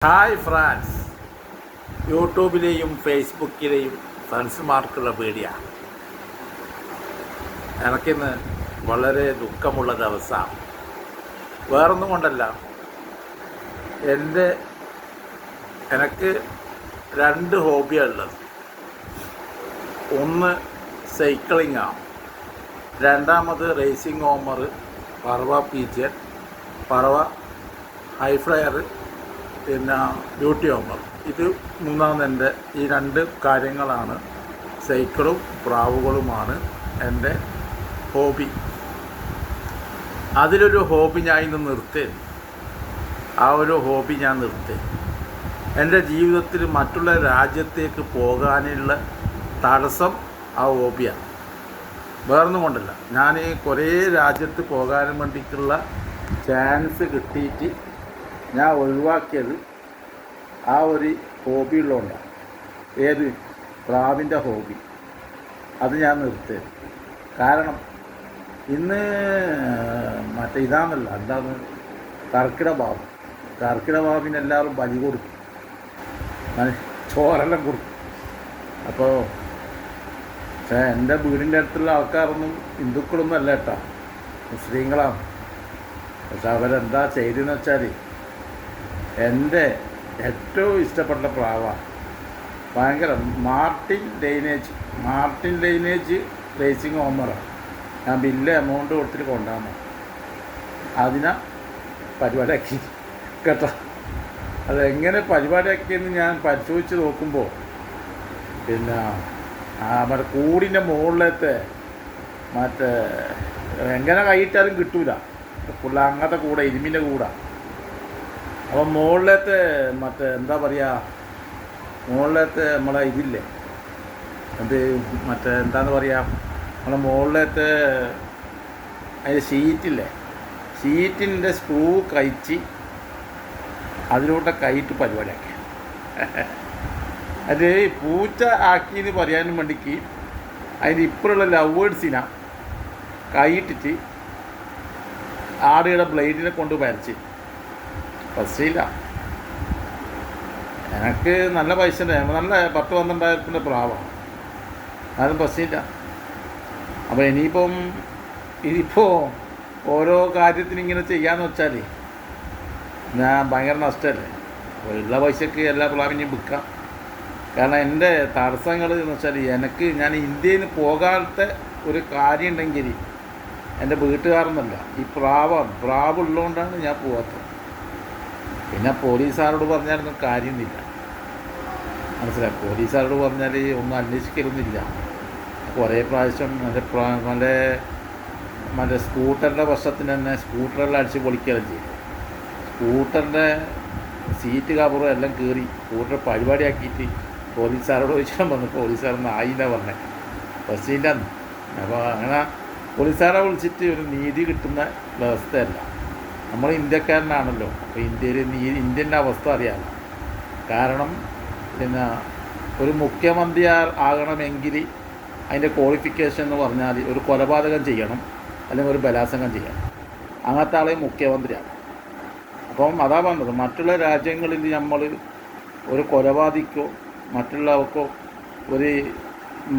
Hi France, യൂട്യൂബിലെയും ഫേസ്ബുക്കിലെയും ഫ്രണ്ട്സുമാർക്കുള്ള പേടിയാണ്. എനിക്കിന്ന് വളരെ ദുഃഖമുള്ള ദിവസമാണ്. വേറൊന്നും കൊണ്ടല്ല, എനിക്ക് രണ്ട് ഹോബിയാണുള്ളത്. ഒന്ന് സൈക്ലിങ്ങാണ്, രണ്ടാമത് റേസിംഗ് ഹോമർ, പറവ പീജിയൻ, പറവ ഹൈ ഫ്ലയർ, പിന്നെ ബ്യൂട്ടി ഹോമർ. ഇത് മൂന്നാമത് ഈ രണ്ട് കാര്യങ്ങളാണ്. സൈക്കിളും പ്രാവുകളുമാണ് എൻ്റെ ഹോബി. അതിലൊരു ഹോബി ഞാൻ ഇന്ന് നിർത്തി. ആ ഒരു ഹോബി ഞാൻ നിർത്തി. എൻ്റെ ജീവിതത്തിൽ മറ്റുള്ള രാജ്യത്തേക്ക് പോകാനുള്ള തടസ്സം ആ ഹോബിയാണ്. വേറൊന്നും കൊണ്ടല്ല, ഞാൻ കുറേ രാജ്യത്ത് പോകാൻ വേണ്ടിയിട്ടുള്ള ചാൻസ് കിട്ടിയിട്ട് ഞാൻ ഒഴിവാക്കിയത് ആ ഒരു ഹോബി ഉള്ളതുകൊണ്ടാണ്. ഏത്? പ്രാവിൻ്റെ ഹോബി. അത് ഞാൻ നിർത്തി. കാരണം ഇന്ന് ഇതാണല്ല, എന്താണ്, കർക്കിടഭാവം. കർക്കിടഭാവിന് എല്ലാവരും ബലി കൊടുക്കും, ചോരെല്ലാം കൊടുക്കും. അപ്പോൾ എൻ്റെ വീടിൻ്റെ അടുത്തുള്ള ആൾക്കാരൊന്നും ഹിന്ദുക്കളൊന്നും അല്ല കേട്ടോ, മുസ്ലിങ്ങളാണ്. പക്ഷെ അവരെന്താ ചെയ്തതെന്ന് വെച്ചാൽ, എൻ്റെ ഏറ്റവും ഇഷ്ടപ്പെട്ട പ്രാവാണ് ഭയങ്കര മാർട്ടിൻ ലൈനേജ് റേസിംഗ് ഹോമറാണ്. ഞാൻ ബില്ല് എമൗണ്ട് കൊടുത്തിട്ട് കൊണ്ടുവന്നു. അതിനെ പരിപാടിയാക്കി കേട്ടോ. അതെങ്ങനെ പരിപാടിയാക്കിയെന്ന് ഞാൻ പരിശോധിച്ച് നോക്കുമ്പോൾ, പിന്നെ മറ്റേ കൂടിൻ്റെ മുകളിലത്തെ എങ്ങനെ കൈയിട്ടാലും കിട്ടൂല. ഫുള്ള അങ്ങനത്തെ കൂടെ, ഇരുമ്പിൻ്റെ കൂടെ. അപ്പം മുകളിലത്തെ എന്താ പറയുക, മുകളിലത്തെ നമ്മളെ ഇതില്ലേ, അത് എന്താന്ന് പറയുക, നമ്മളെ മുകളിലത്തെ അതിൻ്റെ ഷീറ്റില്ലേ, ഷീറ്റിൻ്റെ സ്ക്രൂ കഴിച്ച് അതിലൂടെ കൈയിട്ട് പരിപാടിയാക്കി. അത് പൂച്ച ആക്കിയെന്ന് പറയാനും വേണ്ടിക്ക് അതിൻ്റെ ഇപ്പോഴുള്ള ലവേഴ്സിനെ കൈയിട്ടിട്ട് ആടുകളുടെ ബ്ലേഡിനെ കൊണ്ട് വരച്ച്. പൈസയില്ല, എനിക്ക് നല്ല പൈസ ഉണ്ട്. നല്ല 10-12,000 പ്രാവാണ്. അതും പൈസയില്ല. അപ്പോൾ ഇതിപ്പോൾ ഓരോ കാര്യത്തിന് ഇങ്ങനെ ചെയ്യാന്ന് വെച്ചാൽ ഞാൻ ഭയങ്കര നഷ്ടമല്ലേ. ഉള്ള പൈസക്ക് എല്ലാ പ്രാവിനെയും വിൽക്കാം. കാരണം എൻ്റെ തടസ്സങ്ങൾ എന്ന് വെച്ചാൽ, ഞാൻ ഇന്ത്യയിൽ നിന്ന് പോകാത്ത ഒരു കാര്യം ഉണ്ടെങ്കിൽ എൻ്റെ വീട്ടുകാരൊന്നുമല്ല, ഈ പ്രാവ് ഉള്ളതുകൊണ്ടാണ് ഞാൻ പോകാത്തത്. പിന്നെ പോലീസുകാരോട് പറഞ്ഞാലൊന്നും കാര്യമൊന്നുമില്ല, മനസ്സിലായി. പോലീസുകാരോട് പറഞ്ഞാൽ ഒന്നും അന്വേഷിക്കലൊന്നുമില്ല. കുറേ പ്രാവശ്യം മറ്റേ സ്കൂട്ടറിൻ്റെ വർഷത്തിന് തന്നെ സ്കൂട്ടറെല്ലാം അടിച്ച് പൊളിക്കുകയെല്ലാം ചെയ്യും. സ്കൂട്ടറിൻ്റെ സീറ്റ് കവറും എല്ലാം കയറി സ്കൂട്ടർ പരിപാടിയാക്കിയിട്ട് പോലീസുകാരോട് ചോദിച്ചാൽ പറഞ്ഞു. പോലീസുകാരൊന്നും ആയില്ല പറഞ്ഞേ, ബസ്സിൻ്റെ അന്ന്. അപ്പോൾ അങ്ങനെ പോലീസുകാരെ വിളിച്ചിട്ട് ഒരു നീതി കിട്ടുന്ന വ്യവസ്ഥയല്ല. നമ്മൾ ഇന്ത്യക്കാരനാണല്ലോ, അപ്പോൾ ഇന്ത്യൻ്റെ അവസ്ഥ അറിയാമല്ലോ. കാരണം പിന്നെ ഒരു മുഖ്യമന്ത്രി ആകണമെങ്കിൽ അതിൻ്റെ ക്വാളിഫിക്കേഷൻ എന്ന് പറഞ്ഞാൽ ഒരു കൊലപാതകം ചെയ്യണം, അല്ലെങ്കിൽ ഒരു ബലാത്സംഗം ചെയ്യണം. അങ്ങനത്തെ ആളെ മുഖ്യമന്ത്രിയാണ്. അപ്പം അതാ പറഞ്ഞത്, മറ്റുള്ള രാജ്യങ്ങളിൽ നമ്മൾ ഒരു കൊലപാതകോ മറ്റുള്ളവർക്കോ ഒരു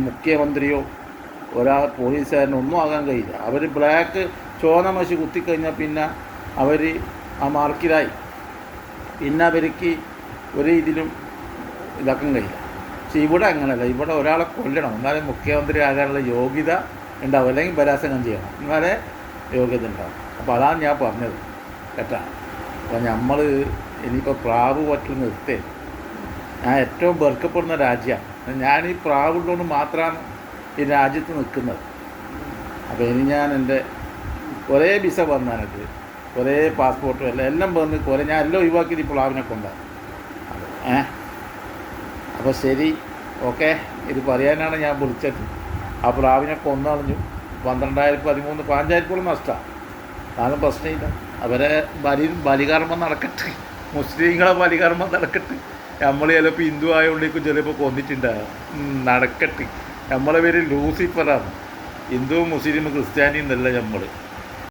മുഖ്യമന്ത്രിയോ പോലീസുകാരനോ ഒന്നും ആകാൻ കഴിയില്ല. അവർ ചുവന്ന മഷി കുത്തിക്കഴിഞ്ഞാൽ പിന്നെ അവർ ആ മാർക്കിലായി. പിന്നെ അവർക്ക് ഒരു ഇതിലും ഇതാക്കാൻ കഴിയില്ല. പക്ഷെ ഇവിടെ അങ്ങനെയല്ല. ഇവിടെ ഒരാളെ കൊല്ലണം, എന്നാലേ മുഖ്യമന്ത്രി ആകാനുള്ള യോഗ്യത ഉണ്ടാവും, അല്ലെങ്കിൽ ബലാത്സംഗം ചെയ്യണം, എന്നാലേ യോഗ്യത ഉണ്ടാവും. അപ്പോൾ അതാണ് ഞാൻ പറഞ്ഞത് കേട്ടോ. അപ്പോൾ നമ്മൾ ഇനിയിപ്പോൾ പ്രാവ് പറ്റുന്ന നിർത്തേ. ഞാൻ ഏറ്റവും വെറുക്കപ്പെടുന്ന രാജ്യമാണ്. ഞാൻ ഈ പ്രാവുള്ളതുകൊണ്ട് മാത്രമാണ് ഈ രാജ്യത്ത് നിൽക്കുന്നത്. അപ്പോൾ ഇനി ഞാൻ എൻ്റെ കുറേ വിസ വന്നു, എനിക്ക് കുറേ പാസ്പോർട്ടും എല്ലാം വന്ന് ഞാൻ എല്ലാം ഒഴിവാക്കിയത് ഈ പ്രാവിനെ കൊണ്ടാണ്. അപ്പോൾ ശരി, ഓക്കെ. ഇത് പറയാനാണ് ഞാൻ വിളിച്ചത്. ആ പ്രാവിനെ കൊന്നളഞ്ഞു. 12,000, 13,000, 15,000 നഷ്ടമാണ്. അതൊന്നും പ്രശ്നമില്ല. അവരെ ബലികർമ്മം നടക്കട്ടെ, മുസ്ലിങ്ങളെ ബലികർമ്മം നടക്കട്ടെ. നമ്മൾ ചിലപ്പോൾ ഹിന്ദു ആയതുകൊണ്ടേക്കും ചിലപ്പോൾ കൊന്നിട്ടുണ്ടാകും, നടക്കട്ടെ. നമ്മളെ പേര് ലൂസിഫറാണ്. ഹിന്ദുവും മുസ്ലിമും ക്രിസ്ത്യാനിയും എന്നല്ല നമ്മൾ.